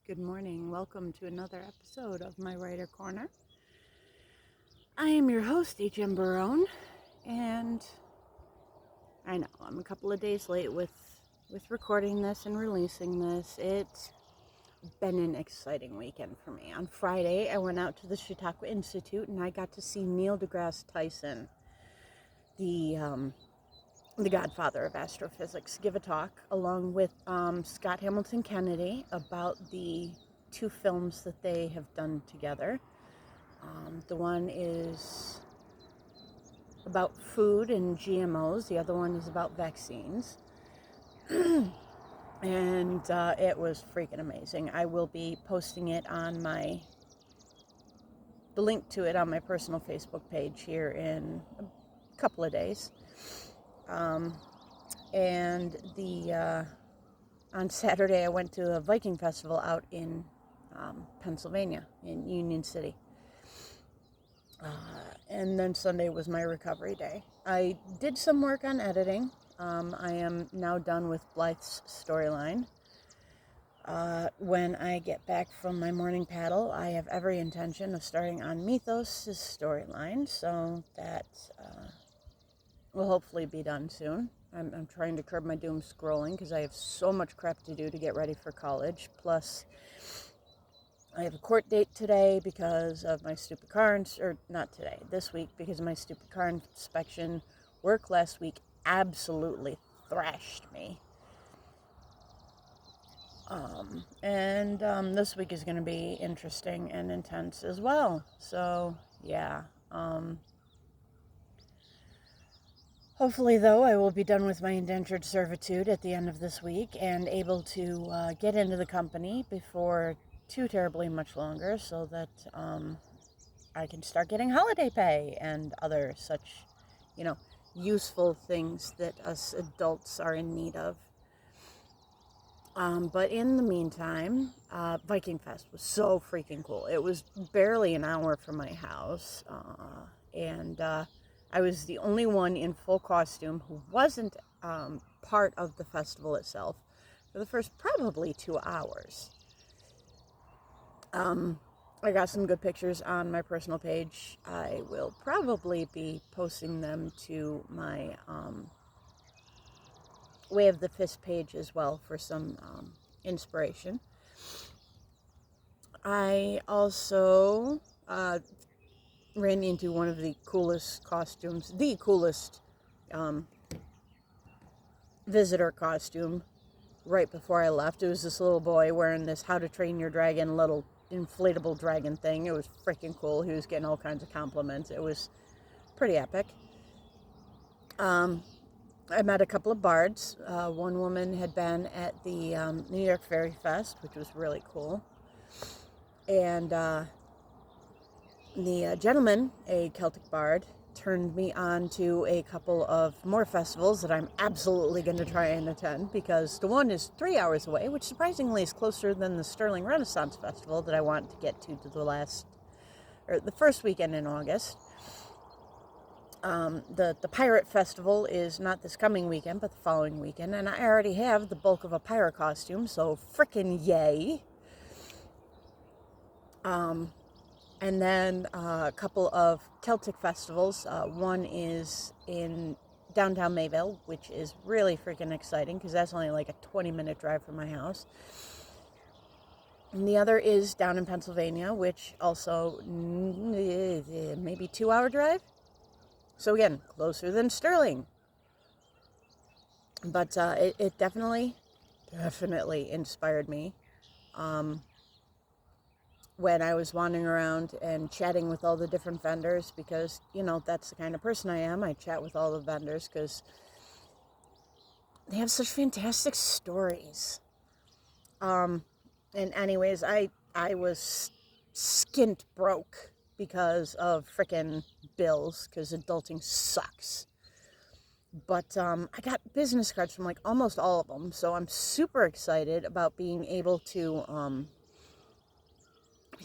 Good morning. Welcome to another episode of my Writer Corner. I am your host, H.M. Barone, and I know I'm a couple of days late with recording this and releasing this. It's been an exciting weekend for me. On Friday, I went out to the Chautauqua Institute and I got to see Neil deGrasse Tyson, the godfather of astrophysics, give a talk along with Scott Hamilton Kennedy about the two films that they have done together. The one is about food and GMOs. The other one is about vaccines. And it was freaking amazing. I will be posting it on the link to it on my personal Facebook page here in a couple of days. On Saturday, I went to a Viking festival out in Pennsylvania, in Union City. And then Sunday was my recovery day. I did some work on editing. I am now done with Blythe's storyline. When I get back from my morning paddle, I have every intention of starting on Mythos' storyline, so that will hopefully be done soon. I'm trying to curb my doom scrolling because I have so much crap to do to get ready for college. Plus, I have a court date today because of my stupid car, not today, this week, because of my stupid car inspection. Work last week absolutely thrashed me. This week is going to be interesting and intense as well. So, yeah. Hopefully, though, I will be done with my indentured servitude at the end of this week and able to get into the company before too terribly much longer so that I can start getting holiday pay and other such, useful things that us adults are in need of. But in the meantime, Viking Fest was so freaking cool. It was barely an hour from my house, and I was the only one in full costume who wasn't part of the festival itself for the first probably 2 hours. I got some good pictures on my personal page. I will probably be posting them to my Way of the Fist page as well for some inspiration. I also ran into one of the coolest costumes, the coolest visitor costume right before I left. It was this little boy wearing this How to Train Your Dragon little inflatable dragon thing. It was freaking cool. He was getting all kinds of compliments. It was pretty epic. I met a couple of bards. One woman had been at the New York Fairy Fest, which was really cool. And the gentleman, a Celtic bard, turned me on to a couple of more festivals that I'm absolutely going to try and attend, because the one is 3 hours away, which surprisingly is closer than the Sterling Renaissance Festival that I want to get to the first weekend in August. The Pirate Festival is not this coming weekend, but the following weekend, and I already have the bulk of a pirate costume, so frickin' yay. And then a couple of Celtic festivals. One is in downtown Mayville, which is really freaking exciting because that's only like a 20-minute drive from my house. And the other is down in Pennsylvania, which also maybe 2-hour drive. So again, closer than Sterling. But it definitely inspired me. When I was wandering around and chatting with all the different vendors, because, that's the kind of person I am. I chat with all the vendors because they have such fantastic stories. And anyways, I was skint broke because of frickin' bills, because adulting sucks. But I got business cards from like almost all of them, so I'm super excited about being able to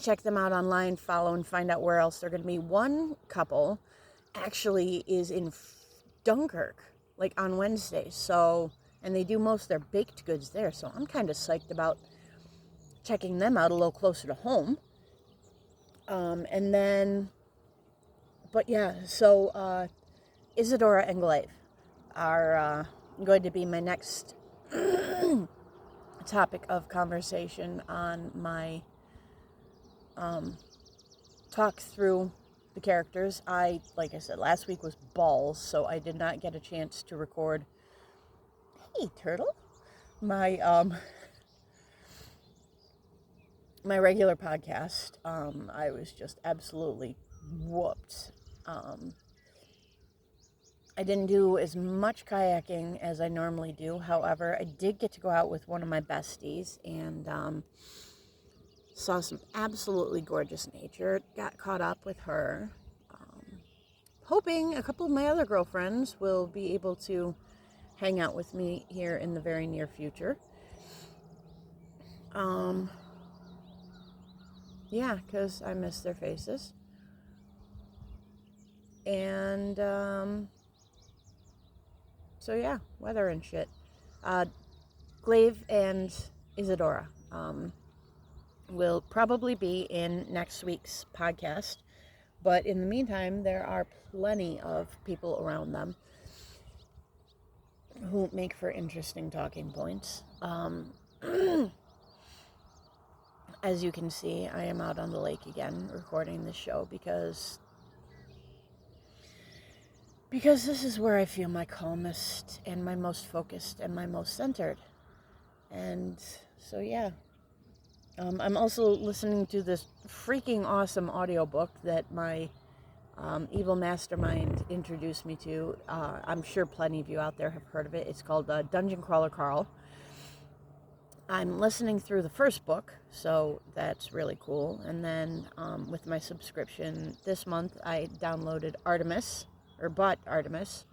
check them out online, follow, and find out where else they're going to be. One couple actually is in Dunkirk, like on Wednesday. So, and they do most of their baked goods there. So I'm kind of psyched about checking them out a little closer to home. And then, but yeah, so Isadora and Glaive are going to be my next topic of conversation on my talk through the characters. Like I said, last week was balls, so I did not get a chance to record. Hey, turtle! My my regular podcast. I was just absolutely whooped. I didn't do as much kayaking as I normally do. However, I did get to go out with one of my besties and saw some absolutely gorgeous nature. Got caught up with her. Hoping a couple of my other girlfriends will be able to hang out with me here in the very near future. Yeah, because I miss their faces. And, so yeah, weather and shit. Glaive and Isadora will probably be in next week's podcast. But in the meantime, there are plenty of people around them who make for interesting talking points. As you can see, I am out on the lake again recording this show because this is where I feel my calmest and my most focused and my most centered. And so, yeah. I'm also listening to this freaking awesome audiobook that my evil mastermind introduced me to. I'm sure plenty of you out there have heard of it. It's called Dungeon Crawler Carl. I'm listening through the first book, so that's really cool. And then with my subscription this month, I downloaded bought Artemis,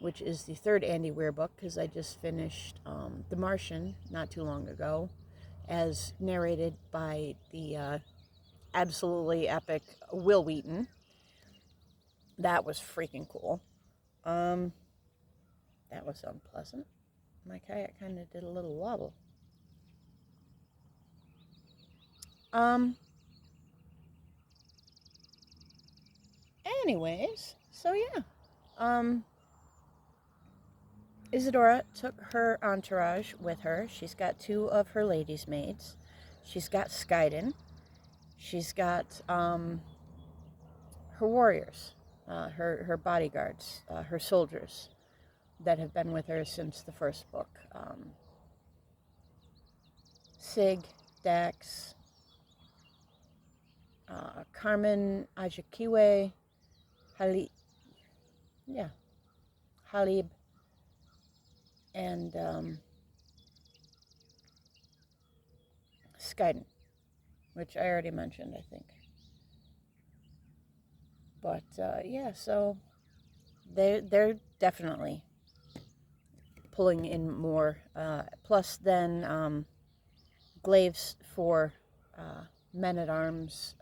which is the third Andy Weir book, because I just finished The Martian not too long ago, as narrated by the absolutely epic Will Wheaton. That was freaking cool. That was unpleasant. My kayak kind of did a little wobble. Anyways, so yeah. Isadora took her entourage with her. She's got 2 of her ladies' maids. She's got Skyden. She's got her warriors, her bodyguards, her soldiers that have been with her since the first book. Sig, Dax, Carmen Ajakiwe, Halib, and Skyden, which I already mentioned, I think. But yeah, so they're definitely pulling in more. Plus, then glaives for men at arms,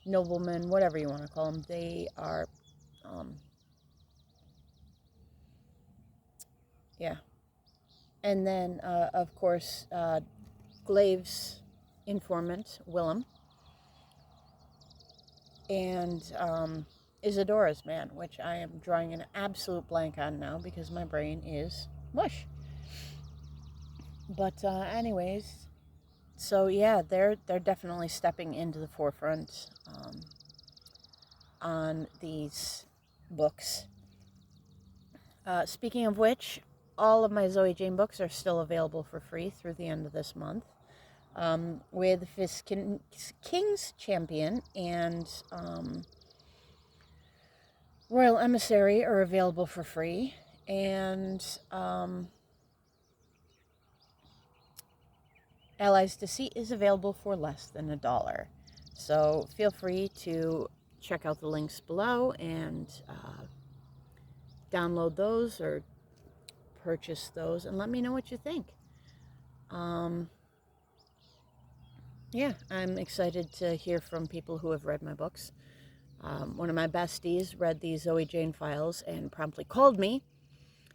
noblemen, whatever you want to call them. They are, yeah. And then, of course, Glaive's informant, Willem, and Isadora's man, which I am drawing an absolute blank on now because my brain is mush. But anyways, so yeah, they're definitely stepping into the forefront on these books. Speaking of which, all of my Zoe Jane books are still available for free through the end of this month. With King's Champion and Royal Emissary are available for free, and Allies Deceit is available for less than $1. So feel free to check out the links below and download those or purchase those and let me know what you think. Yeah, I'm excited to hear from people who have read my books. One of my besties read the Zoe Jane files and promptly called me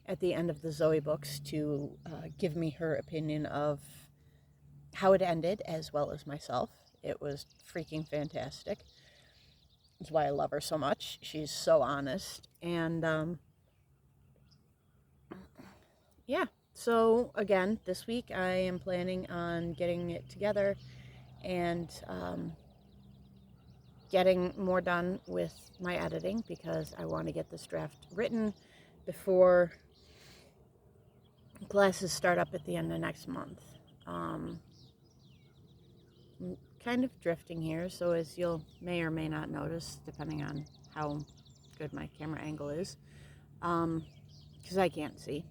at the end of the Zoe books to give me her opinion of how it ended, as well as myself. It was freaking fantastic. That's why I love her so much. She's so honest. And yeah, so again, this week I am planning on getting it together and getting more done with my editing, because I want to get this draft written before classes start up at the end of next month. I'm kind of drifting here, so as you'll may or may not notice, depending on how good my camera angle is, because I can't see.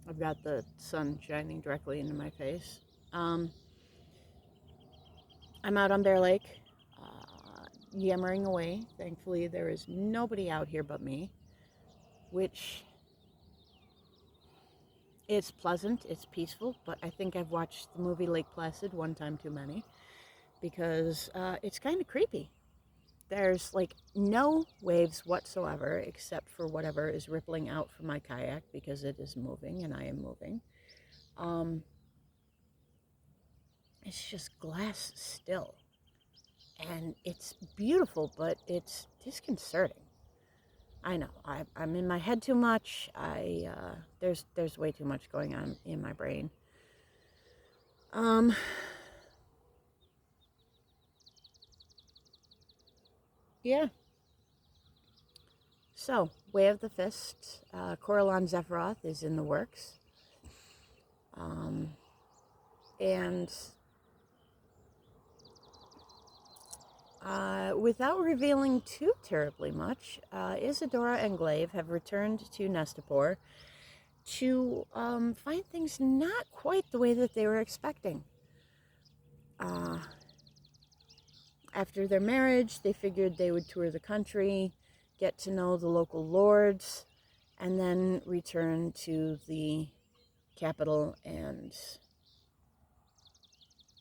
I've got the sun shining directly into my face. I'm out on Bear Lake, yammering away. Thankfully, there is nobody out here but me, which it's pleasant, it's peaceful, but I think I've watched the movie Lake Placid one time too many, because it's kind of creepy. There's like no waves whatsoever except for whatever is rippling out from my kayak, because it is moving and I am moving. It's just glass still. And it's beautiful, but it's disconcerting. I know, I'm in my head too much. There's way too much going on in my brain. Yeah. So, Way of the Fist, Coralon Zephyroth is in the works. And without revealing too terribly much, Isadora and Glaive have returned to Nestapor to find things not quite the way that they were expecting. After their marriage, they figured they would tour the country, get to know the local lords, and then return to the capital and,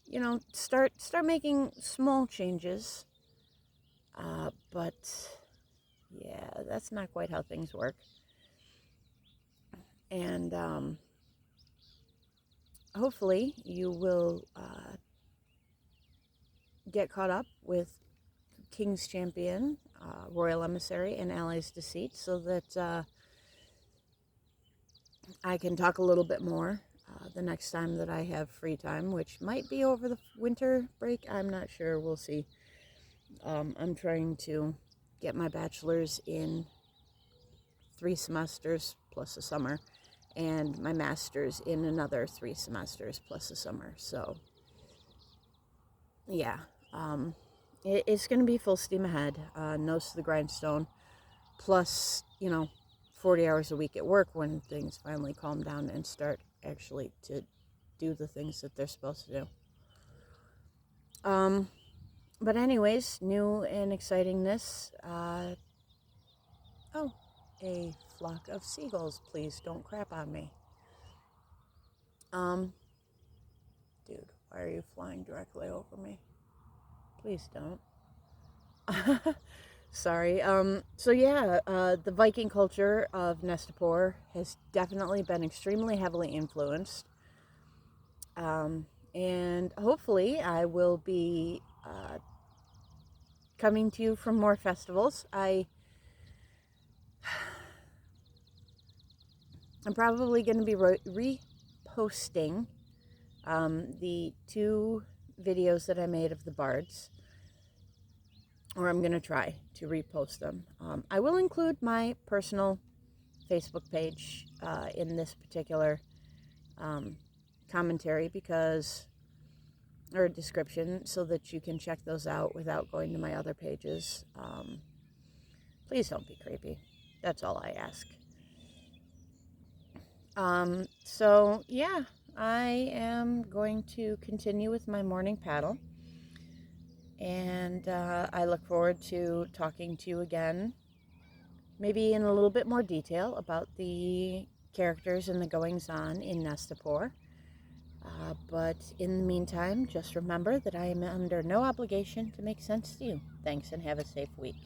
you know, start making small changes. But yeah, that's not quite how things work. And hopefully you will get caught up with King's Champion, Royal Emissary, and Ally's Deceit, so that I can talk a little bit more the next time that I have free time, which might be over the winter break. I'm not sure. We'll see. I'm trying to get my bachelor's in 3 semesters plus a summer, and my master's in another 3 semesters plus a summer. So, yeah, it's going to be full steam ahead, nose to the grindstone, plus, 40 hours a week at work when things finally calm down and start actually to do the things that they're supposed to do. But anyways, new and excitingness. Oh, a flock of seagulls, please don't crap on me. Dude, why are you flying directly over me? Please don't. Sorry. So yeah, the Viking culture of Nestapor has definitely been extremely heavily influenced. And hopefully I will be coming to you from more festivals. I'm probably going to be reposting the 2 videos that I made of the bards, or I'm going to try to repost them. I will include my personal Facebook page in this particular commentary, or description, so that you can check those out without going to my other pages. Please don't be creepy. That's all I ask. So yeah, I am going to continue with my morning paddle, and I look forward to talking to you again, maybe in a little bit more detail about the characters and the goings-on in Nestapor. But in the meantime, just remember that I am under no obligation to make sense to you. Thanks, and have a safe week.